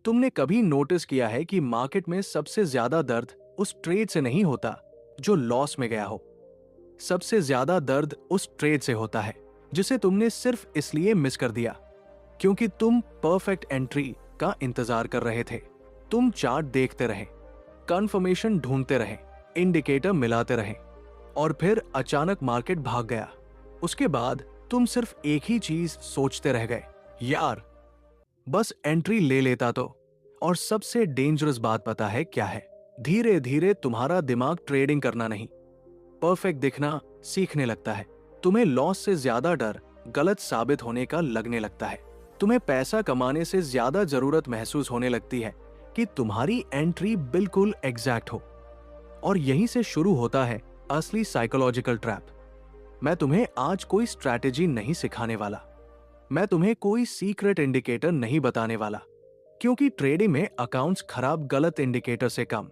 तुमने कभी नोटिस किया है कि मार्केट में सबसे ज्यादा दर्द उस ट्रेड से नहीं होता जो लॉस में गया हो। सबसे ज्यादा दर्द उस ट्रेड से होता है जिसे तुमने सिर्फ इसलिए मिस कर दिया क्योंकि तुम परफेक्ट एंट्री का इंतजार कर रहे थे। तुम चार्ट देखते रहे, कंफर्मेशन ढूंढते रहे, इंडिकेटर मिलाते रहे और फिर अचानक मार्केट भाग गया। उसके बाद तुम सिर्फ एक ही चीज सोचते रह गए, यार बस एंट्री ले लेता तो। और सबसे डेंजरस बात पता है क्या है? धीरे धीरे तुम्हारा दिमाग ट्रेडिंग करना नहीं, परफेक्ट दिखना सीखने लगता है। तुम्हें लॉस से ज्यादा डर गलत साबित होने का लगने लगता है। तुम्हें पैसा कमाने से ज्यादा जरूरत महसूस होने लगती है कि तुम्हारी एंट्री बिल्कुल एग्जैक्ट हो। और यहीं से शुरू होता है असली साइकोलॉजिकल ट्रैप। मैं तुम्हें आज कोई स्ट्रैटेजी नहीं सिखाने वाला, मैं तुम्हें कोई सीक्रेट इंडिकेटर नहीं बताने वाला, क्योंकि ट्रेडिंग में अकाउंट्स खराब गलत इंडिकेटर से कम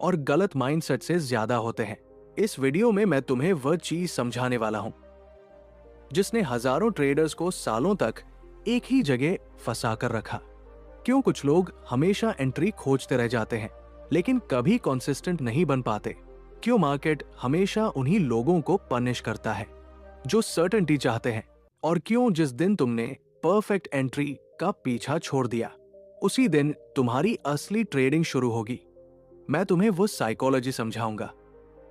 और गलत माइंडसेट से ज्यादा होते हैं। इस वीडियो में मैं तुम्हें वह चीज समझाने वाला हूं जिसने हजारों ट्रेडर्स को सालों तक एक ही जगह फंसा कर रखा। क्यों कुछ लोग हमेशा एंट्री खोजते रह जाते हैं लेकिन कभी कंसिस्टेंट नहीं बन पाते? क्यों मार्केट हमेशा उन्हीं लोगों को पनिश करता है जो सर्टेनिटी चाहते हैं? और क्यों जिस दिन तुमने परफेक्ट एंट्री का पीछा छोड़ दिया उसी दिन तुम्हारी असली ट्रेडिंग शुरू होगी? मैं तुम्हें वो साइकोलॉजी समझाऊंगा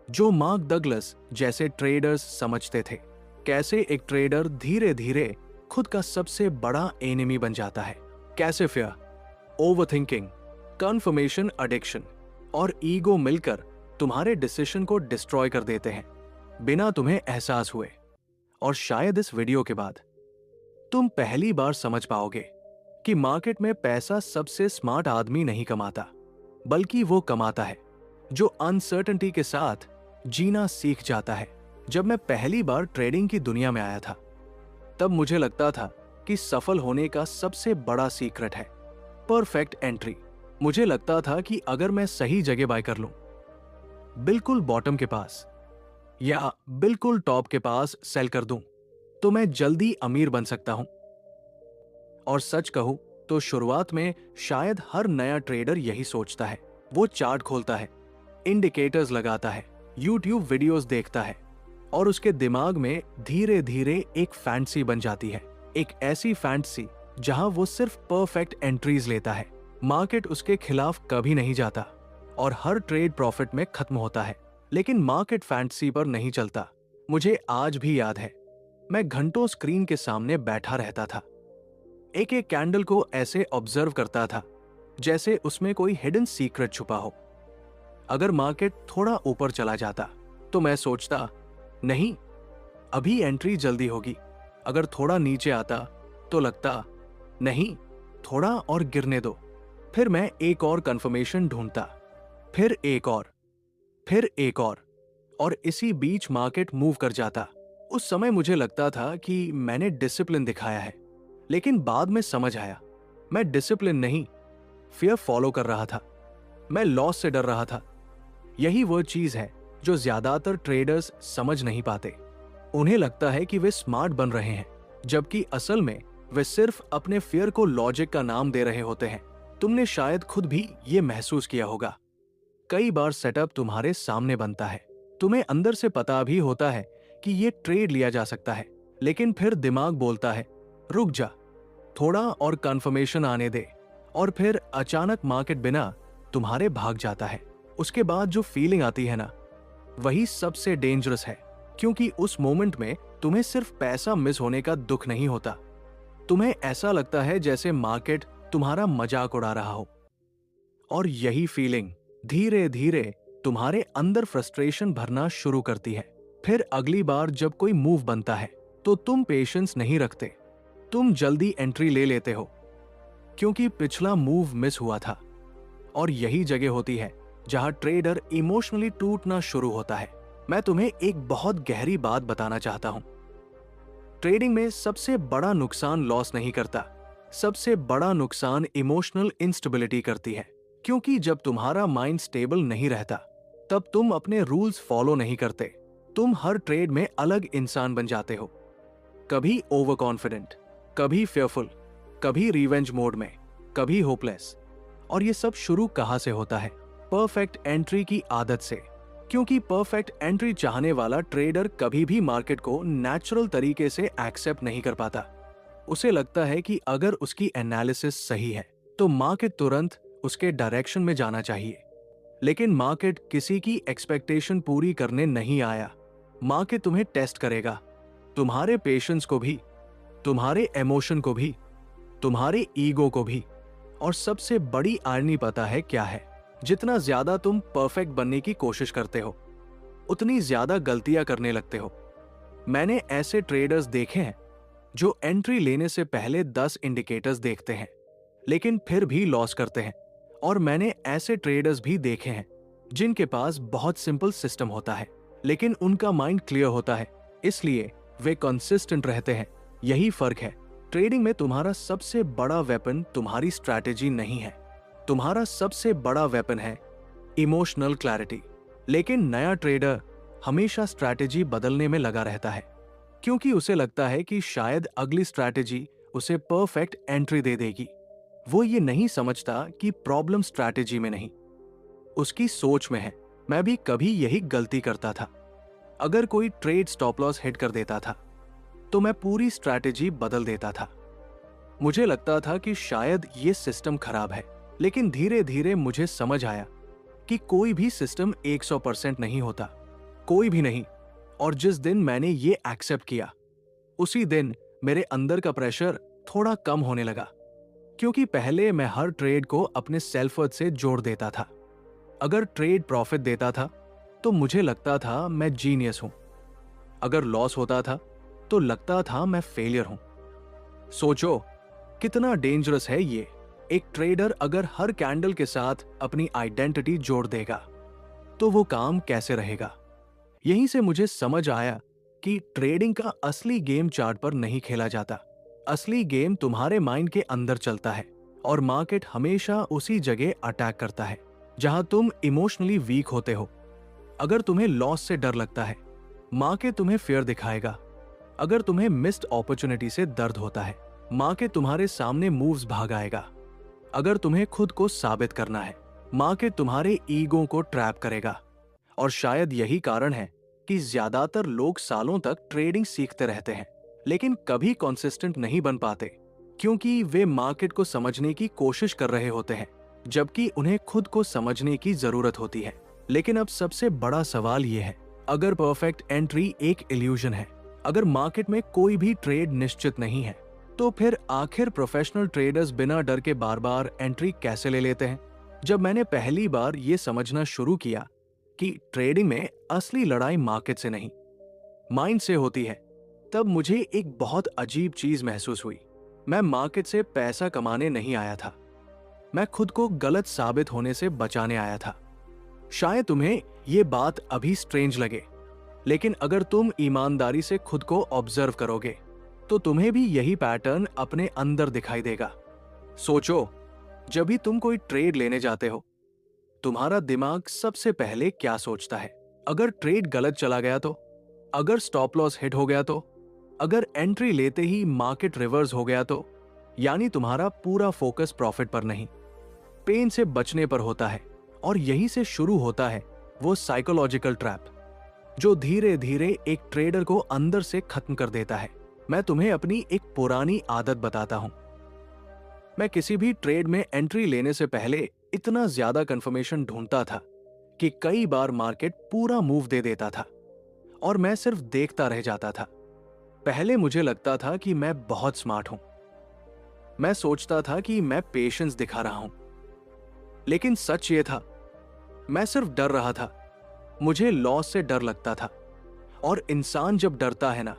जो मार्क डगलस जैसे ट्रेडर्स समझते थे। कैसे एक ट्रेडर धीरे धीरे खुद का सबसे बड़ा एनिमी बन जाता है। कैसे फियर, ओवरथिंकिंग, कंफर्मेशन एडिक्शन और ईगो मिलकर तुम्हारे डिसीजन को डिस्ट्रॉय कर देते हैं बिना तुम्हें एहसास हुए। और शायद इस वीडियो के बाद तुम पहली बार समझ पाओगे कि मार्केट में पैसा सबसे स्मार्ट आदमी नहीं कमाता, बल्कि वो कमाता है जो अनसर्टेनिटी के साथ जीना सीख जाता है। जब मैं पहली बार ट्रेडिंग की दुनिया में आया था तब मुझे लगता था कि सफल होने का सबसे बड़ा सीक्रेट है परफेक्ट एंट्री। मुझे लगता था कि अगर मैं सही जगह बाय कर लूं, बिल्कुल बॉटम के पास या बिल्कुल टॉप के पास सेल कर दूं, तो मैं जल्दी अमीर बन सकता हूं। और सच कहूं तो शुरुआत में शायद हर नया ट्रेडर यही सोचता है। वो चार्ट खोलता है, इंडिकेटर्स लगाता है, यूट्यूब वीडियोस देखता है और उसके दिमाग में धीरे धीरे एक फैंटेसी बन जाती है। एक ऐसी फैंटेसी जहां वो सिर्फ परफेक्ट एंट्रीज लेता है, मार्केट उसके खिलाफ कभी नहीं जाता और हर ट्रेड प्रॉफिट में खत्म होता है। लेकिन मार्केट फैंटेसी पर नहीं चलता। मुझे आज भी याद है, मैं घंटों स्क्रीन के सामने बैठा रहता था, एक एक कैंडल को ऐसे ऑब्जर्व करता था जैसे उसमें कोई हिडन सीक्रेट छुपा हो। अगर मार्केट थोड़ा ऊपर चला जाता तो मैं सोचता, नहीं अभी एंट्री जल्दी होगी। अगर थोड़ा नीचे आता तो लगता, नहीं थोड़ा और गिरने दो। फिर मैं एक और कंफर्मेशन ढूंढता, फिर एक और, फिर एक और इसी बीच मार्केट मूव कर जाता। उस समय मुझे लगता था कि मैंने डिसिप्लिन दिखाया है, लेकिन बाद में समझ आया मैं डिसिप्लिन नहीं, फियर फॉलो कर रहा था। मैं लॉस से डर रहा था। यही वो चीज है जो ज्यादातर ट्रेडर्स समझ नहीं पाते। उन्हें लगता है कि वे स्मार्ट बन रहे हैं, जबकि असल में वे सिर्फ अपने फियर को लॉजिक का नाम दे रहे होते हैं। तुमने शायद खुद भी ये महसूस किया होगा। कई बार सेटअप तुम्हारे सामने बनता है, तुम्हें अंदर से पता भी होता है कि ये ट्रेड लिया जा सकता है, लेकिन फिर दिमाग बोलता है, रुक जा, थोड़ा और कंफर्मेशन आने दे। और फिर अचानक मार्केट बिना तुम्हारे भाग जाता है। उसके बाद जो फीलिंग आती है ना, वही सबसे डेंजरस है, क्योंकि उस मोमेंट में तुम्हें सिर्फ पैसा मिस होने का दुख नहीं होता, तुम्हें ऐसा लगता है जैसे मार्केट तुम्हारा मजाक उड़ा रहा हो। और यही फीलिंग धीरे धीरे तुम्हारे अंदर फ्रस्ट्रेशन भरना शुरू करती है। फिर अगली बार जब कोई मूव बनता है तो तुम पेशेंस नहीं रखते, तुम जल्दी एंट्री ले लेते हो क्योंकि पिछला मूव मिस हुआ था। और यही जगह होती है जहां ट्रेडर इमोशनली टूटना शुरू होता है। मैं तुम्हें एक बहुत गहरी बात बताना चाहता हूं। ट्रेडिंग में सबसे बड़ा नुकसान लॉस नहीं करता, सबसे बड़ा नुकसान इमोशनल इंस्टेबिलिटी करती है। क्योंकि जब तुम्हारा माइंड स्टेबल नहीं रहता तब तुम अपने रूल्स फॉलो नहीं करते। तुम हर ट्रेड में अलग इंसान बन जाते हो, कभी ओवर कॉन्फिडेंट, कभी फेयरफुल, कभी रिवेंज मोड में, कभी होपलेस। और ये सब शुरू कहाँ से होता है? परफेक्ट एंट्री की आदत से। क्योंकि परफेक्ट एंट्री चाहने वाला ट्रेडर कभी भी मार्केट को नेचुरल तरीके से एक्सेप्ट नहीं कर पाता। उसे लगता है कि अगर उसकी एनालिसिस सही है तो मार्केट तुरंत उसके डायरेक्शन में जाना चाहिए। लेकिन मार्केट किसी की एक्सपेक्टेशन पूरी करने नहीं आया। मार्केट तुम्हें टेस्ट करेगा, तुम्हारे पेशेंस को भी, तुम्हारे इमोशन को भी, तुम्हारे ईगो को भी। और सबसे बड़ी आयरनी पता है क्या है? जितना ज्यादा तुम परफेक्ट बनने की कोशिश करते हो, उतनी ज्यादा गलतियां करने लगते हो। मैंने ऐसे ट्रेडर्स देखे हैं जो एंट्री लेने से पहले 10 इंडिकेटर्स देखते हैं लेकिन फिर भी लॉस करते हैं। और मैंने ऐसे ट्रेडर्स भी देखे हैं जिनके पास बहुत सिंपल सिस्टम होता है लेकिन उनका माइंड क्लियर होता है, इसलिए वे कंसिस्टेंट रहते हैं। यही फर्क है। ट्रेडिंग में तुम्हारा सबसे बड़ा वेपन तुम्हारी स्ट्रैटेजी नहीं है, तुम्हारा सबसे बड़ा वेपन है इमोशनल क्लैरिटी। लेकिन नया ट्रेडर हमेशा स्ट्रैटेजी बदलने में लगा रहता है क्योंकि उसे लगता है कि शायद अगली स्ट्रैटेजी उसे परफेक्ट एंट्री दे देगी। वो ये नहीं समझता कि प्रॉब्लम स्ट्रैटेजी में नहीं, उसकी सोच में है। मैं भी कभी यही गलती करता था। अगर कोई ट्रेड स्टॉप लॉस हिट कर देता था तो मैं पूरी स्ट्रैटेजी बदल देता था। मुझे लगता था कि शायद ये सिस्टम खराब है, लेकिन धीरे धीरे मुझे समझ आया कि कोई भी सिस्टम 100% नहीं होता, कोई भी नहीं। और जिस दिन मैंने ये एक्सेप्ट किया, उसी दिन मेरे अंदर का प्रेशर थोड़ा कम होने लगा। क्योंकि पहले मैं हर ट्रेड को अपने सेल्फ वर्थ से जोड़ देता था। अगर ट्रेड प्रॉफिट देता था तो मुझे लगता था मैं जीनियस हूं, अगर लॉस होता था तो लगता था मैं फेलियर हूं। सोचो कितना डेंजरस है ये। एक ट्रेडर अगर हर कैंडल के साथ अपनी आइडेंटिटी जोड़ देगा तो वो काम कैसे रहेगा? यहीं से मुझे समझ आया कि ट्रेडिंग का असली गेम चार्ट पर नहीं खेला जाता। असली गेम तुम्हारे माइंड के अंदर चलता है और मार्केट हमेशा उसी जगह अटैक करता है जहां तुम इमोशनली वीक होते हो। अगर तुम्हें लॉस से डर लगता है, मार्केट तुम्हें फेयर दिखाएगा। अगर तुम्हें मिस्ड अपॉर्चुनिटी से दर्द होता है, मार्केट तुम्हारे सामने मूव्स भाग आएगा। अगर तुम्हें खुद को साबित करना है, मार्केट तुम्हारे ईगो को ट्रैप करेगा। और शायद यही कारण है कि ज्यादातर लोग सालों तक ट्रेडिंग सीखते रहते हैं लेकिन कभी कंसिस्टेंट नहीं बन पाते, क्योंकि वे मार्केट को समझने की कोशिश कर रहे होते हैं जबकि उन्हें खुद को समझने की जरूरत होती है। लेकिन अब सबसे बड़ा सवाल यह है, अगर परफेक्ट एंट्री एक इल्यूजन है, अगर मार्केट में कोई भी ट्रेड निश्चित नहीं है, तो फिर आखिर प्रोफेशनल ट्रेडर्स बिना डर के बार बार एंट्री कैसे ले लेते हैं? जब मैंने पहली बार ये समझना शुरू किया कि ट्रेडिंग में असली लड़ाई मार्केट से नहीं, माइंड से होती है, तब मुझे एक बहुत अजीब चीज महसूस हुई। मैं मार्केट से पैसा कमाने नहीं आया था, मैं खुद को गलत साबित होने से बचाने आया था। शायद तुम्हें यह बात अभी स्ट्रेंज लगे, लेकिन अगर तुम ईमानदारी से खुद को ऑब्जर्व करोगे तो तुम्हें भी यही पैटर्न अपने अंदर दिखाई देगा। सोचो, जब भी तुम कोई ट्रेड लेने जाते हो, तुम्हारा दिमाग सबसे पहले क्या सोचता है? अगर ट्रेड गलत चला गया तो? अगर स्टॉप लॉस हिट हो गया तो? अगर एंट्री लेते ही मार्केट रिवर्स हो गया तो? यानी तुम्हारा पूरा फोकस प्रॉफिट पर नहीं, पेन से बचने पर होता है। और यहीं से शुरू होता है वो साइकोलॉजिकल ट्रैप जो धीरे धीरे एक ट्रेडर को अंदर से खत्म कर देता है। मैं तुम्हें अपनी एक पुरानी आदत बताता हूं। मैं किसी भी ट्रेड में एंट्री लेने से पहले इतना ज्यादा कंफर्मेशन ढूंढता था कि कई बार मार्केट पूरा मूव दे देता था और मैं सिर्फ देखता रह जाता था। पहले मुझे लगता था कि मैं बहुत स्मार्ट हूं, मैं सोचता था कि मैं पेशेंस दिखा रहा हूं, लेकिन सच ये था, मैं सिर्फ डर रहा था। मुझे लॉस से डर लगता था, और इंसान जब डरता है ना,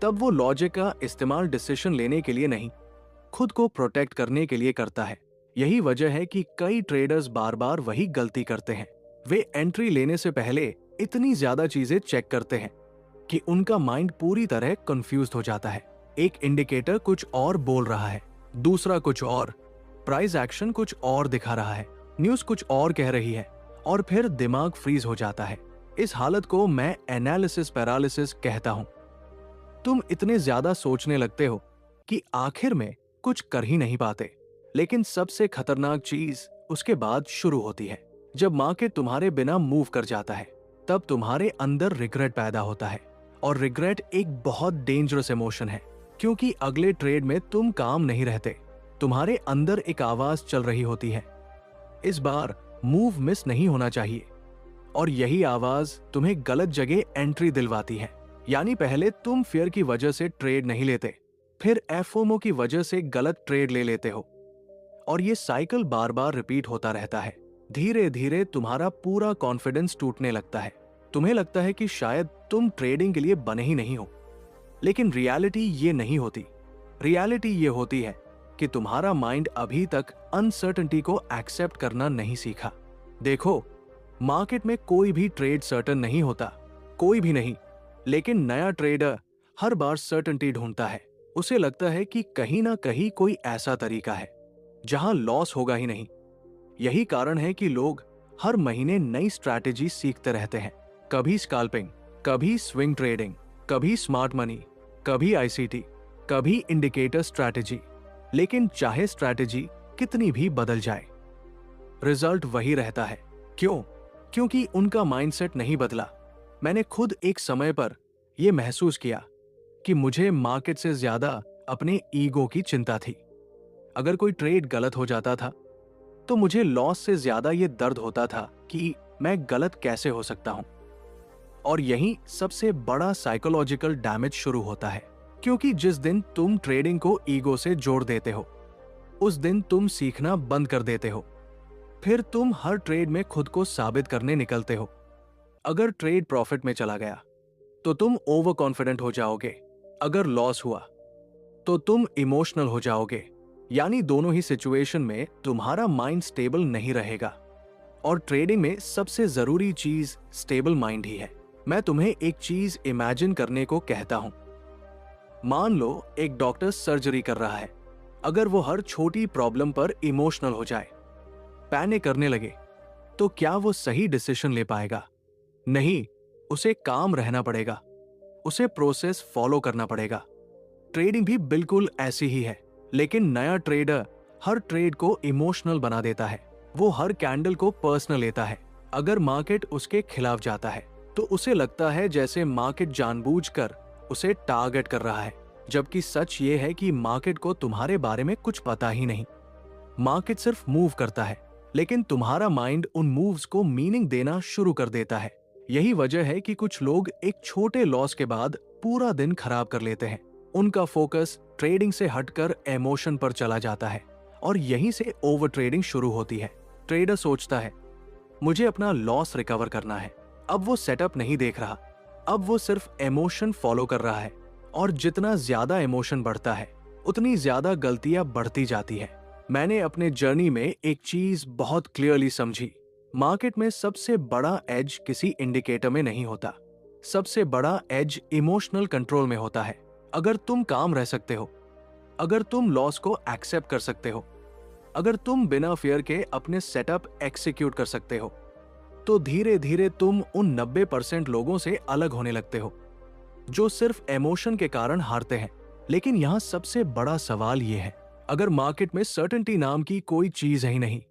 तब वो लॉजिक का इस्तेमाल डिसीजन लेने के लिए नहीं, खुद को प्रोटेक्ट करने के लिए करता है। यही वजह है कि कई ट्रेडर्स बार बार वही गलती करते हैं। वे एंट्री लेने से पहले इतनी ज्यादा चीजें चेक करते हैं कि उनका माइंड पूरी तरह कंफ्यूज हो जाता है। एक इंडिकेटर कुछ और बोल रहा है, दूसरा कुछ और, प्राइस एक्शन कुछ और दिखा रहा है, न्यूज कुछ और कह रही है, और फिर दिमाग फ्रीज हो जाता है। इस हालत को मैं एनालिसिस पैरालिसिस कहता हूं। तुम इतने ज्यादा सोचने लगते हो कि आखिर में कुछ कर ही नहीं पाते। लेकिन सबसे खतरनाक चीज उसके बाद शुरू होती है। जब मार्केट तुम्हारे बिना मूव कर जाता है, तब तुम्हारे अंदर रिग्रेट पैदा होता है। और रिग्रेट एक बहुत डेंजरस इमोशन है, क्योंकि अगले ट्रेड में तुम काम नहीं रहते। तुम्हारे अंदर एक आवाज चल रही होती है, इस बार मूव मिस नहीं होना चाहिए। और यही आवाज तुम्हें गलत जगह एंट्री दिलवाती है। यानी पहले तुम फियर की वजह से ट्रेड नहीं लेते, फिर एफओमो की वजह से गलत ट्रेड ले लेते हो, और ये साइकिल बार बार रिपीट होता रहता है। धीरे धीरे तुम्हारा पूरा कॉन्फिडेंस टूटने लगता है। तुम्हें लगता है कि शायद तुम ट्रेडिंग के लिए बने ही नहीं हो। लेकिन रियलिटी ये नहीं होती। रियलिटी ये होती है कि तुम्हारा माइंड अभी तक अनसर्टेनिटी को एक्सेप्ट करना नहीं सीखा। देखो, मार्केट में कोई भी ट्रेड सर्टन नहीं होता, कोई भी नहीं। लेकिन नया ट्रेडर हर बार सर्टेनिटी ढूंढता है। उसे लगता है कि कहीं ना कहीं कोई ऐसा तरीका है जहां लॉस होगा ही नहीं। यही कारण है कि लोग हर महीने नई स्ट्रैटेजी सीखते रहते हैं। कभी स्कैल्पिंग, कभी स्विंग ट्रेडिंग, कभी स्मार्ट मनी, कभी आईसीटी, कभी इंडिकेटर स्ट्रैटेजी। लेकिन चाहे स्ट्रैटेजी कितनी भी बदल जाए, रिजल्ट वही रहता है। क्यों? क्योंकि उनका माइंडसेट नहीं बदला। मैंने खुद एक समय पर यह महसूस किया कि मुझे मार्केट से ज्यादा अपने ईगो की चिंता थी। अगर कोई ट्रेड गलत हो जाता था तो मुझे लॉस से ज्यादा यह दर्द होता था कि मैं गलत कैसे हो सकता हूं। और यही सबसे बड़ा साइकोलॉजिकल डैमेज शुरू होता है, क्योंकि जिस दिन तुम ट्रेडिंग को ईगो से जोड़ देते हो, उस दिन तुम सीखना बंद कर देते हो। फिर तुम हर ट्रेड में खुद को साबित करने निकलते हो। अगर ट्रेड प्रॉफिट में चला गया तो तुम ओवर कॉन्फिडेंट हो जाओगे, अगर लॉस हुआ तो तुम इमोशनल हो जाओगे। यानी दोनों ही सिचुएशन में तुम्हारा माइंड स्टेबल नहीं रहेगा। और ट्रेडिंग में सबसे जरूरी चीज स्टेबल माइंड ही है। मैं तुम्हें एक चीज इमेजिन करने को कहता हूं। मान लो एक डॉक्टर सर्जरी कर रहा है। अगर वो हर छोटी प्रॉब्लम पर इमोशनल हो जाए, पैनिक करने लगे, तो क्या वो सही डिसीजन ले पाएगा? नहीं, उसे काम रहना पड़ेगा, उसे प्रोसेस फॉलो करना पड़ेगा। ट्रेडिंग भी बिल्कुल ऐसी ही है। लेकिन नया ट्रेडर हर ट्रेड को इमोशनल बना देता है। वो हर कैंडल को पर्सनल लेता है। अगर मार्केट उसके खिलाफ जाता है तो उसे लगता है जैसे मार्केट जानबूझकर उसे टारगेट कर रहा है, जबकि सच ये है कि मार्केट को तुम्हारे बारे में कुछ पता ही नहीं। मार्केट सिर्फ मूव करता है, लेकिन तुम्हारा माइंड उन मूव्स को मीनिंग देना शुरू कर देता है। यही वजह है कि कुछ लोग एक छोटे लॉस के बाद पूरा दिन खराब कर लेते हैं। उनका फोकस ट्रेडिंग से हटकर इमोशन पर चला जाता है, और यहीं से ओवर ट्रेडिंग शुरू होती है। ट्रेडर सोचता है, मुझे अपना लॉस रिकवर करना है। अब वो सेटअप नहीं देख रहा, अब वो सिर्फ इमोशन फॉलो कर रहा है। और जितना ज्यादा इमोशन बढ़ता है, उतनी ज्यादा गलतियां बढ़ती जाती है। मैंने अपने जर्नी में एक चीज बहुत क्लियरली समझी। मार्केट में सबसे बड़ा एज किसी इंडिकेटर में नहीं होता। सबसे बड़ा एज इमोशनल कंट्रोल में होता है। अगर तुम काम रह सकते हो, अगर तुम लॉस को एक्सेप्ट कर सकते हो, अगर तुम बिना फियर के अपने सेटअप एक्सिक्यूट कर सकते हो, तो धीरे धीरे तुम उन 90% लोगों से अलग होने लगते हो जो सिर्फ इमोशन के कारण हारते हैं। लेकिन यहाँ सबसे बड़ा सवाल ये है, अगर मार्केट में सर्टेनिटी नाम की कोई चीज ही नहीं,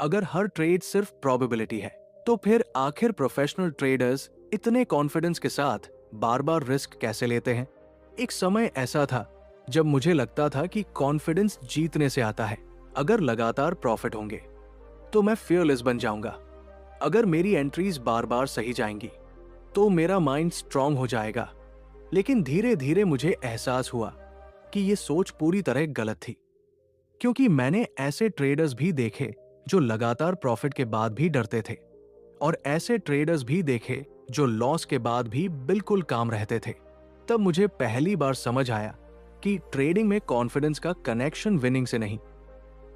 अगर हर ट्रेड सिर्फ प्रोबेबिलिटी है, तो फिर आखिर प्रोफेशनल ट्रेडर्स इतने कॉन्फिडेंस के साथ बार बार रिस्क कैसे लेते हैं? एक समय ऐसा था जब मुझे लगता था कि कॉन्फिडेंस जीतने से आता है। अगर लगातार प्रॉफिट होंगे तो मैं फियरलेस बन जाऊंगा। अगर मेरी एंट्रीज बार बार सही जाएंगी तो मेरा माइंड स्ट्रांग हो जाएगा। लेकिन धीरे धीरे मुझे एहसास हुआ कि ये सोच पूरी तरह गलत थी, क्योंकि मैंने ऐसे ट्रेडर्स भी देखे जो लगातार प्रॉफिट के बाद भी डरते थे, और ऐसे ट्रेडर्स भी देखे जो लॉस के बाद भी बिल्कुल काम रहते थे। तब मुझे पहली बार समझ आया कि ट्रेडिंग में कॉन्फिडेंस का कनेक्शन विनिंग से नहीं,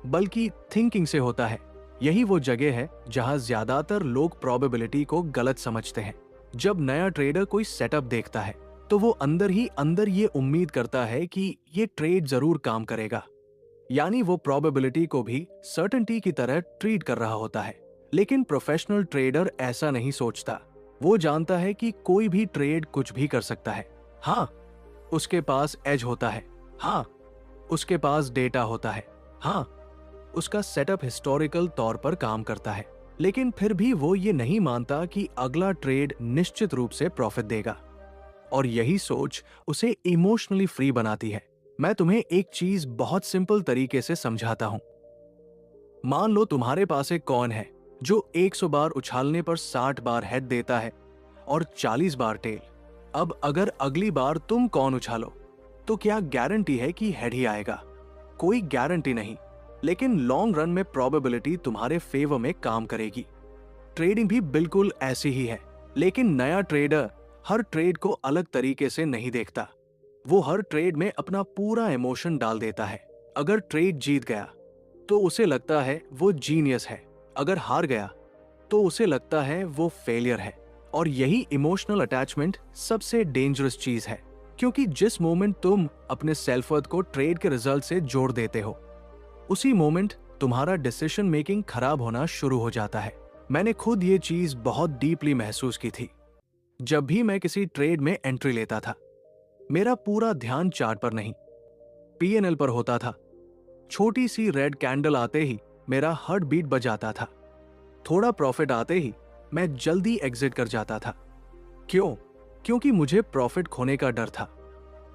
बल्कि थिंकिंग से होता है। यही वो जगह है जहां ज्यादातर लोग प्रोबेबिलिटी को गलत समझते हैं। जब नया ट्रेडर कोई सेटअप देखता है तो वो अंदर ही अंदर ये उम्मीद करता है कि ये ट्रेड जरूर काम करेगा। यानी वो प्रोबेबिलिटी को भी सर्टेनिटी की तरह ट्रीट कर रहा होता है। लेकिन प्रोफेशनल ट्रेडर ऐसा नहीं सोचता। वो जानता है कि कोई भी ट्रेड कुछ भी कर सकता है। हाँ, उसके पास एज होता है। हाँ, उसके पास डेटा होता है। हाँ, उसका सेटअप हिस्टोरिकल तौर पर काम करता है, लेकिन फिर भी वो ये नहीं मानता कि अगला ट्रेड निश्चित रूप से प्रॉफिट देगा। और यही सोच उसे इमोशनली फ्री बनाती है। मैं तुम्हें एक चीज बहुत सिंपल तरीके से समझाता हूं। मान लो तुम्हारे पास एक कॉइन है जो 100 बार उछालने पर 60 बार हेड देता है और 40 बार टेल। अब अगर अगली बार तुम कॉइन उछालो तो क्या गारंटी है कि हेड ही आएगा? कोई गारंटी नहीं, लेकिन लॉन्ग रन में प्रोबेबिलिटी तुम्हारे फेवर में काम करेगी। ट्रेडिंग भी बिल्कुल ऐसी ही है, लेकिन नया ट्रेडर हर ट्रेड को अलग तरीके से नहीं देखता। वो हर ट्रेड में अपना पूरा इमोशन डाल देता है। अगर ट्रेड जीत गया तो उसे लगता है वो जीनियस है, अगर हार गया तो उसे लगता है वो फेलियर है। और यही इमोशनल अटैचमेंट सबसे डेंजरस चीज है, क्योंकि जिस मोमेंट तुम अपने सेल्फ वर्थ को ट्रेड के रिजल्ट से जोड़ देते हो, उसी मोमेंट तुम्हारा डिसीजन मेकिंग खराब होना शुरू हो जाता है। मैंने खुद ये चीज बहुत डीपली महसूस की थी। जब भी मैं किसी ट्रेड में एंट्री लेता था, मेरा पूरा ध्यान चार्ट पर नहीं, पीएनएल पर होता था। छोटी सी रेड कैंडल आते ही मेरा हार्ट बीट बजाता था। थोड़ा प्रॉफिट आते ही मैं जल्दी एग्जिट कर जाता था। क्यों? क्योंकि मुझे प्रॉफिट खोने का डर था।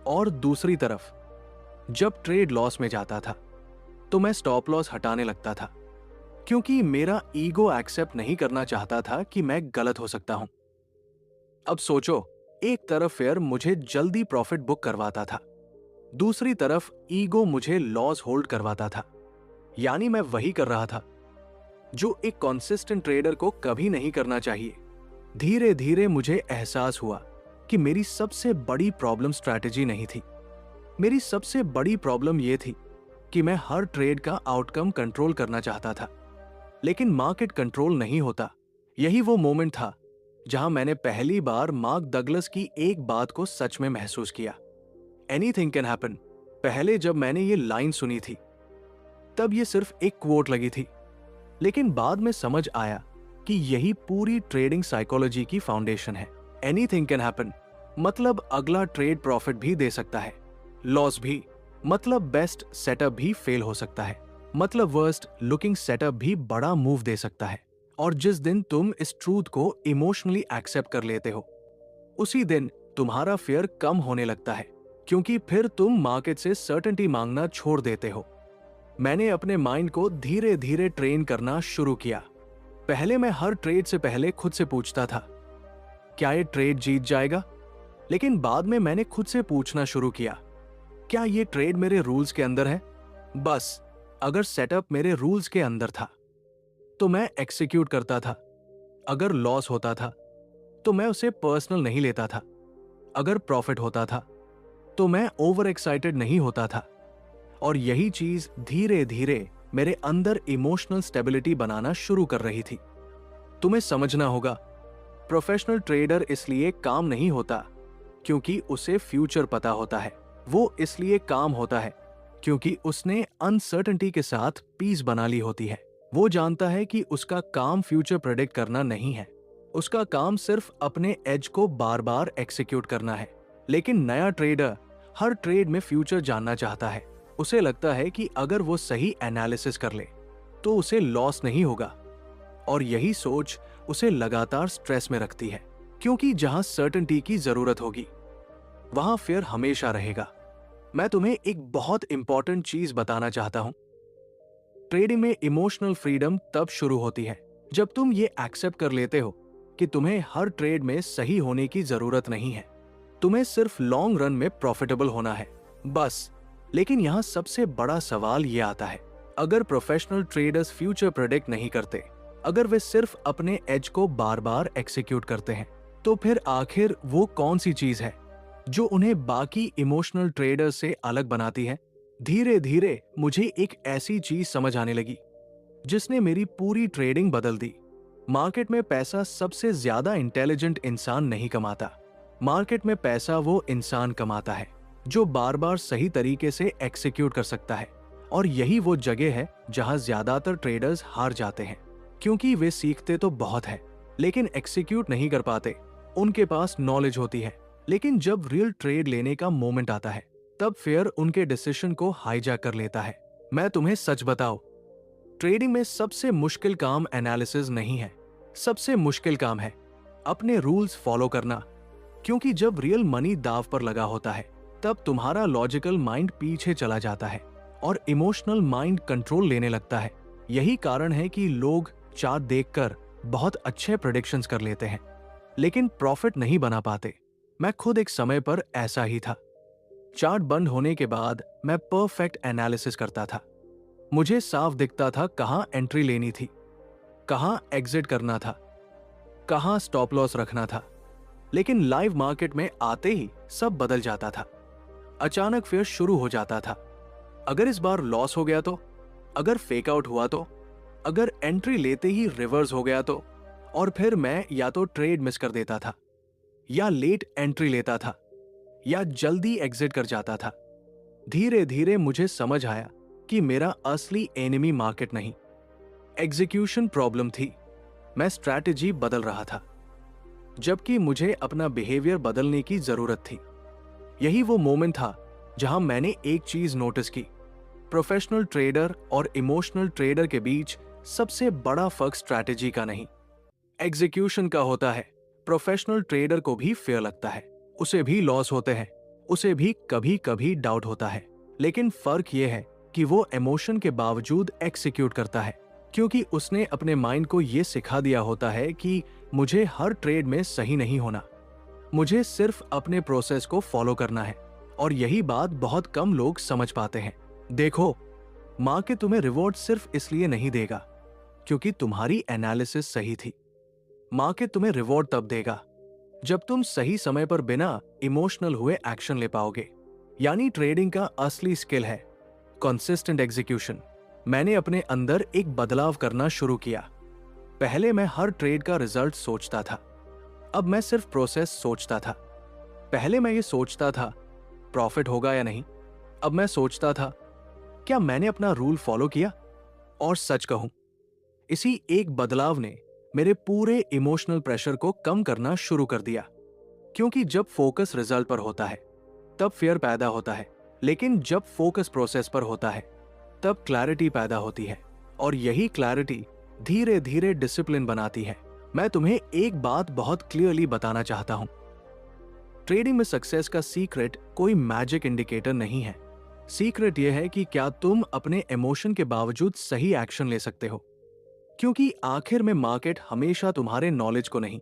और दूसरी तरफ जब ट्रेड लॉस में जाता था तो मैं स्टॉप लॉस हटाने लगता था, क्योंकि मेरा ईगो एक्सेप्ट नहीं करना चाहता था कि मैं गलत हो सकता हूं। अब सोचो, एक तरफ फेयर मुझे जल्दी प्रॉफिट बुक करवाता था, दूसरी तरफ ईगो मुझे लॉस होल्ड करवाता था। यानी मैं वही कर रहा था जो एक कंसिस्टेंट ट्रेडर को कभी नहीं करना चाहिए। धीरे धीरे मुझे एहसास हुआ कि मेरी सबसे बड़ी प्रॉब्लम स्ट्रैटेजी नहीं थी। मेरी सबसे बड़ी प्रॉब्लम यह थी कि मैं हर ट्रेड का आउटकम कंट्रोल करना चाहता था, लेकिन मार्केट कंट्रोल नहीं होता। यही वो मोमेंट था जहां मैंने पहली बार मार्क डगलस की एक बात को सच में महसूस किया, एनीथिंग कैन हैपन। पहले जब मैंने ये लाइन सुनी थी तब ये सिर्फ एक क्वोट लगी थी, लेकिन बाद में समझ आया कि यही पूरी ट्रेडिंग साइकोलॉजी की फाउंडेशन है। एनीथिंग कैन हैपन मतलब अगला ट्रेड प्रॉफिट भी दे सकता है, लॉस भी, मतलब बेस्ट सेटअप भी फेल हो सकता है, मतलब वर्स्ट लुकिंग सेटअप भी बड़ा मूव दे सकता है। और जिस दिन तुम इस ट्रूथ को इमोशनली एक्सेप्ट कर लेते हो, उसी दिन तुम्हारा फियर कम होने लगता है, क्योंकि फिर तुम मार्केट से सर्टेनिटी मांगना छोड़ देते हो। मैंने अपने माइंड को धीरे धीरे ट्रेन करना शुरू किया। पहले मैं हर ट्रेड से पहले खुद से पूछता था, क्या ये ट्रेड जीत जाएगा? लेकिन बाद में मैंने खुद से पूछना शुरू किया, क्या ये ट्रेड मेरे रूल्स के अंदर है? बस अगर सेटअप मेरे रूल्स के अंदर था तो मैं एक्सिक्यूट करता था। अगर लॉस होता था तो मैं उसे पर्सनल नहीं लेता था। अगर प्रॉफिट होता था तो मैं ओवर एक्साइटेड नहीं होता था। और यही चीज धीरे धीरे मेरे अंदर इमोशनल स्टेबिलिटी बनाना शुरू कर रही थी। तुम्हें समझना होगा, प्रोफेशनल ट्रेडर इसलिए काम नहीं होता क्योंकि उसे फ्यूचर पता होता है। वो इसलिए काम होता है क्योंकि उसने अनसर्टेनिटी के साथ पीस बना ली होती है। वो जानता है कि उसका काम फ्यूचर प्रेडिक्ट करना नहीं है, उसका काम सिर्फ अपने एज को बार बार एक्सिक्यूट करना है। लेकिन नया ट्रेडर हर ट्रेड में फ्यूचर जानना चाहता है। उसे लगता है कि अगर वो सही एनालिसिस कर ले तो उसे लॉस नहीं होगा। और यही सोच उसे लगातार स्ट्रेस में रखती है, क्योंकि जहां सर्टेनिटी की जरूरत होगी वहां फियर हमेशा रहेगा। मैं तुम्हें एक बहुत इंपॉर्टेंट चीज बताना चाहता हूं। ट्रेडिंग में इमोशनल फ्रीडम तब शुरू होती है जब तुम ये एक्सेप्ट कर लेते हो कि तुम्हें हर ट्रेड में सही होने की जरूरत नहीं है। तुम्हें सिर्फ लॉन्ग रन में प्रॉफिटेबल होना है, बस। लेकिन यहां सबसे बड़ा सवाल यह आता है, अगर प्रोफेशनल ट्रेडर्स फ्यूचर प्रेडिक्ट नहीं करते, अगर वे सिर्फ अपने एज को बार बार एक्सिक्यूट करते हैं, तो फिर आखिर वो कौन सी चीज है जो उन्हें बाकी इमोशनल ट्रेडर्स से अलग बनाती है? धीरे धीरे मुझे एक ऐसी चीज समझ आने लगी जिसने मेरी पूरी ट्रेडिंग बदल दी। मार्केट में पैसा सबसे ज्यादा इंटेलिजेंट इंसान नहीं कमाता। मार्केट में पैसा वो इंसान कमाता है जो बार बार सही तरीके से एक्सिक्यूट कर सकता है। और यही वो जगह है जहां ज्यादातर ट्रेडर्स हार जाते हैं, क्योंकि वे सीखते तो बहुत है लेकिन एक्सिक्यूट नहीं कर पाते। उनके पास नॉलेज होती है, लेकिन जब रियल ट्रेड लेने का मोमेंट आता है तब फियर उनके डिसीजन को हाईजैक कर लेता है। मैं तुम्हें सच बताऊं, ट्रेडिंग में सबसे मुश्किल काम एनालिसिस नहीं है, सबसे मुश्किल काम है अपने रूल्स फॉलो करना। क्योंकि जब रियल मनी दांव पर लगा होता है तब तुम्हारा लॉजिकल माइंड पीछे चला जाता है और इमोशनल माइंड कंट्रोल लेने लगता है। यही कारण है कि लोग चार्ट देखकर बहुत अच्छे प्रेडिक्शंस कर लेते हैं लेकिन प्रॉफिट नहीं बना पाते। मैं खुद एक समय पर ऐसा ही था। चार्ट बंद होने के बाद मैं परफेक्ट एनालिसिस करता था। मुझे साफ दिखता था कहां एंट्री लेनी थी, कहां एग्जिट करना था, कहां स्टॉप लॉस रखना था। लेकिन लाइव मार्केट में आते ही सब बदल जाता था। अचानक फिर शुरू हो जाता था। अगर इस बार लॉस हो गया तो, अगर फेक आउट हुआ तो, अगर एंट्री लेते ही रिवर्स हो गया तो, और फिर मैं या तो ट्रेड मिस कर देता था, या लेट एंट्री लेता था, या जल्दी एग्जिट कर जाता था। धीरे धीरे मुझे समझ आया कि मेरा असली एनिमी मार्केट नहीं, एग्जीक्यूशन प्रॉब्लम थी। मैं स्ट्रैटेजी बदल रहा था जबकि मुझे अपना बिहेवियर बदलने की जरूरत थी। यही वो मोमेंट था जहां मैंने एक चीज नोटिस की। प्रोफेशनल ट्रेडर और इमोशनल ट्रेडर के बीच सबसे बड़ा फर्क स्ट्रैटेजी का नहीं, एग्जीक्यूशन का होता है। प्रोफेशनल ट्रेडर को भी फेयर लगता है, उसे भी लॉस होते हैं, उसे भी कभी कभी डाउट होता है, लेकिन फर्क यह है कि वो इमोशन के बावजूद एक्सिक्यूट करता है क्योंकि उसने अपने माइंड को यह सिखा दिया होता है कि मुझे हर ट्रेड में सही नहीं होना, मुझे सिर्फ अपने प्रोसेस को फॉलो करना है। और यही बात बहुत कम लोग समझ पाते हैं। देखो, मार्केट तुम्हें रिवॉर्ड सिर्फ इसलिए नहीं देगा क्योंकि तुम्हारी एनालिसिस सही थी। मार्केट तुम्हें रिवॉर्ड तब देगा जब तुम सही समय पर बिना इमोशनल हुए एक्शन ले पाओगे। यानी ट्रेडिंग का असली स्किल है कंसिस्टेंट एग्जीक्यूशन। मैंने अपने अंदर एक बदलाव करना शुरू किया। पहले मैं हर ट्रेड का रिजल्ट सोचता था, अब मैं सिर्फ प्रोसेस सोचता था। पहले मैं ये सोचता था प्रॉफिट होगा या नहीं, अब मैं सोचता था क्या मैंने अपना रूल फॉलो किया। और सच कहूं, इसी एक बदलाव ने मेरे पूरे इमोशनल प्रेशर को कम करना शुरू कर दिया। क्योंकि जब फोकस रिजल्ट पर होता है तब फियर पैदा होता है, लेकिन जब फोकस प्रोसेस पर होता है तब क्लैरिटी पैदा होती है। और यही क्लैरिटी धीरे धीरे डिसिप्लिन बनाती है। मैं तुम्हें एक बात बहुत क्लियरली बताना चाहता हूं, ट्रेडिंग में सक्सेस का सीक्रेट कोई मैजिक इंडिकेटर नहीं है। सीक्रेट यह है कि क्या तुम अपने इमोशन के बावजूद सही एक्शन ले सकते हो। क्योंकि आखिर में मार्केट हमेशा तुम्हारे नॉलेज को नहीं,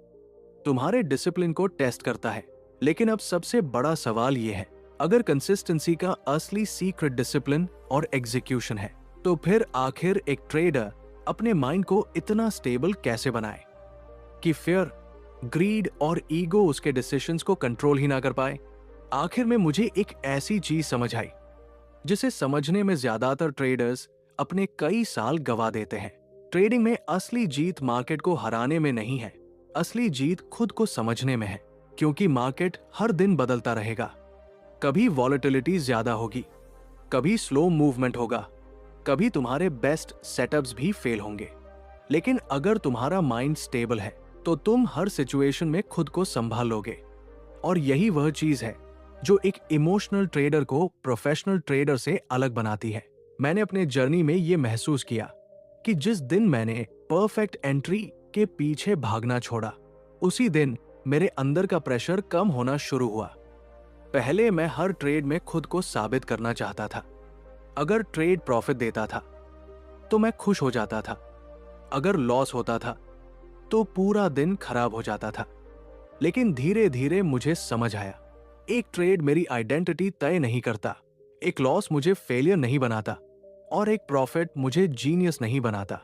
तुम्हारे डिसिप्लिन को टेस्ट करता है। लेकिन अब सबसे बड़ा सवाल यह है, अगर कंसिस्टेंसी का असली सीक्रेट डिसिप्लिन और एग्जीक्यूशन है तो फिर आखिर एक ट्रेडर अपने माइंड को इतना स्टेबल कैसे बनाए कि फियर, ग्रीड और ईगो उसके डिसीजंस को कंट्रोल ही ना कर पाए। आखिर में मुझे एक ऐसी चीज समझ आई जिसे समझने में ज्यादातर ट्रेडर्स अपने कई साल गवा देते हैं। ट्रेडिंग में असली जीत मार्केट को हराने में नहीं है, असली जीत खुद को समझने में है। क्योंकि मार्केट हर दिन बदलता रहेगा। कभी वॉलेटिलिटी ज्यादा होगी, कभी स्लो मूवमेंट होगा, कभी तुम्हारे बेस्ट सेटअप्स भी फेल होंगे। लेकिन अगर तुम्हारा माइंड स्टेबल है तो तुम हर सिचुएशन में खुद को संभाल लोगे। और यही वह चीज है जो एक इमोशनल ट्रेडर को प्रोफेशनल ट्रेडर से अलग बनाती है। मैंने अपने जर्नी में यह महसूस किया कि जिस दिन मैंने परफेक्ट एंट्री के पीछे भागना छोड़ा, उसी दिन मेरे अंदर का प्रेशर कम होना शुरू हुआ। पहले मैं हर ट्रेड में खुद को साबित करना चाहता था। अगर ट्रेड प्रॉफिट देता था तो मैं खुश हो जाता था, अगर लॉस होता था तो पूरा दिन खराब हो जाता था। लेकिन धीरे धीरे मुझे समझ आया, एक ट्रेड मेरी आइडेंटिटी तय नहीं करता, एक लॉस मुझे फेलियर नहीं बनाता, और एक प्रॉफिट मुझे जीनियस नहीं बनाता।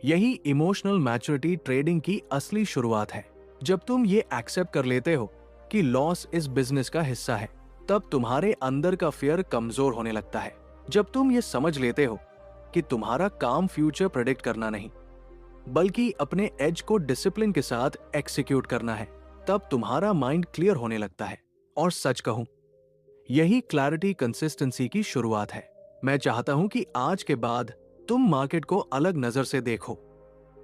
यही इमोशनल मैच्योरिटी ट्रेडिंग की असली शुरुआत है। जब तुम ये एक्सेप्ट कर लेते हो कि लॉस इस बिजनेस का हिस्सा है, तब तुम्हारे अंदर का फियर कमजोर होने लगता है। जब तुम ये समझ लेते हो कि तुम्हारा काम फ्यूचर प्रेडिक्ट करना नहीं, बल्कि अपने एज को डिसिप्लिन के साथ एक्सिक्यूट करना है, तब तुम्हारा माइंड क्लियर होने लगता है। और सच कहूं, यही क्लैरिटी कंसिस्टेंसी की शुरुआत है। मैं चाहता हूं कि आज के बाद तुम मार्केट को अलग नजर से देखो।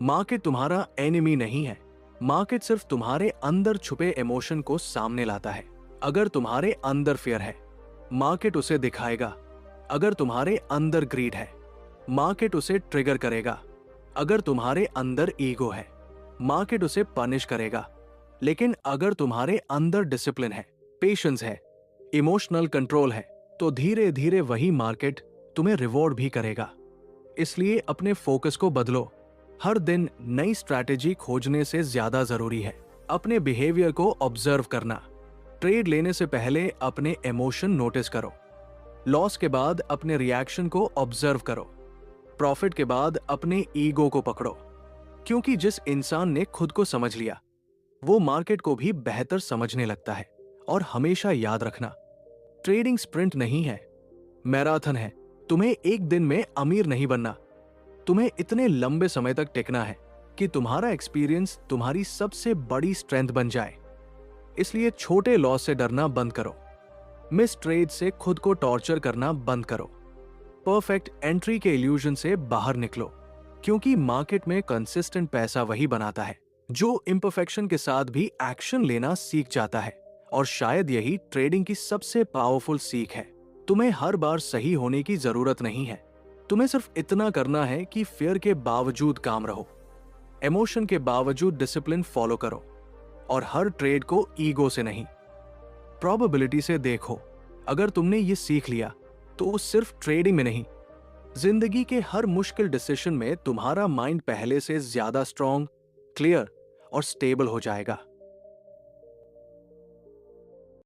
मार्केट तुम्हारा एनिमी नहीं है, मार्केट सिर्फ तुम्हारे अंदर छुपे इमोशन को सामने लाता है। अगर तुम्हारे अंदर फियर है, मार्केट उसे दिखाएगा। अगर तुम्हारे अंदर ग्रीड है, मार्केट उसे ट्रिगर करेगा। अगर तुम्हारे अंदर ईगो है, मार्केट उसे पनिश करेगा। लेकिन अगर तुम्हारे अंदर डिसिप्लिन है, पेशेंस है, इमोशनल कंट्रोल है, तो धीरे धीरे वही मार्केट तुम्हें रिवॉर्ड भी करेगा। इसलिए अपने फोकस को बदलो। हर दिन नई स्ट्रैटेजी खोजने से ज्यादा जरूरी है अपने बिहेवियर को ऑब्जर्व करना। ट्रेड लेने से पहले अपने इमोशन नोटिस करो। लॉस के बाद अपने रिएक्शन को ऑब्जर्व करो। प्रॉफिट के बाद अपने ईगो को पकड़ो। क्योंकि जिस इंसान ने खुद को समझ लिया, वो मार्केट को भी बेहतर समझने लगता है। और हमेशा याद रखना, ट्रेडिंग स्प्रिंट नहीं है, मैराथन है। तुम्हें एक दिन में अमीर नहीं बनना, तुम्हें इतने लंबे समय तक टिकना है कि तुम्हारा एक्सपीरियंस तुम्हारी सबसे बड़ी स्ट्रेंथ बन जाए। इसलिए छोटे लॉस से डरना बंद करो, मिस ट्रेड से खुद को टॉर्चर करना बंद करो, परफेक्ट एंट्री के इल्यूजन से बाहर निकलो। क्योंकि मार्केट में कंसिस्टेंट पैसा वही बनाता है जो इम्परफेक्शन के साथ भी एक्शन लेना सीख जाता है। और शायद यही ट्रेडिंग की सबसे पावरफुल सीख है। तुम्हें हर बार सही होने की जरूरत नहीं है। तुम्हें सिर्फ इतना करना है कि फियर के बावजूद काम रहो, इमोशन के बावजूद डिसिप्लिन फॉलो करो, और हर ट्रेड को ईगो से नहीं, प्रोबेबिलिटी से देखो। अगर तुमने ये सीख लिया तो सिर्फ ट्रेडिंग में नहीं, जिंदगी के हर मुश्किल डिसीजन में तुम्हारा माइंड पहले से ज्यादा स्ट्रॉन्ग, क्लियर और स्टेबल हो जाएगा।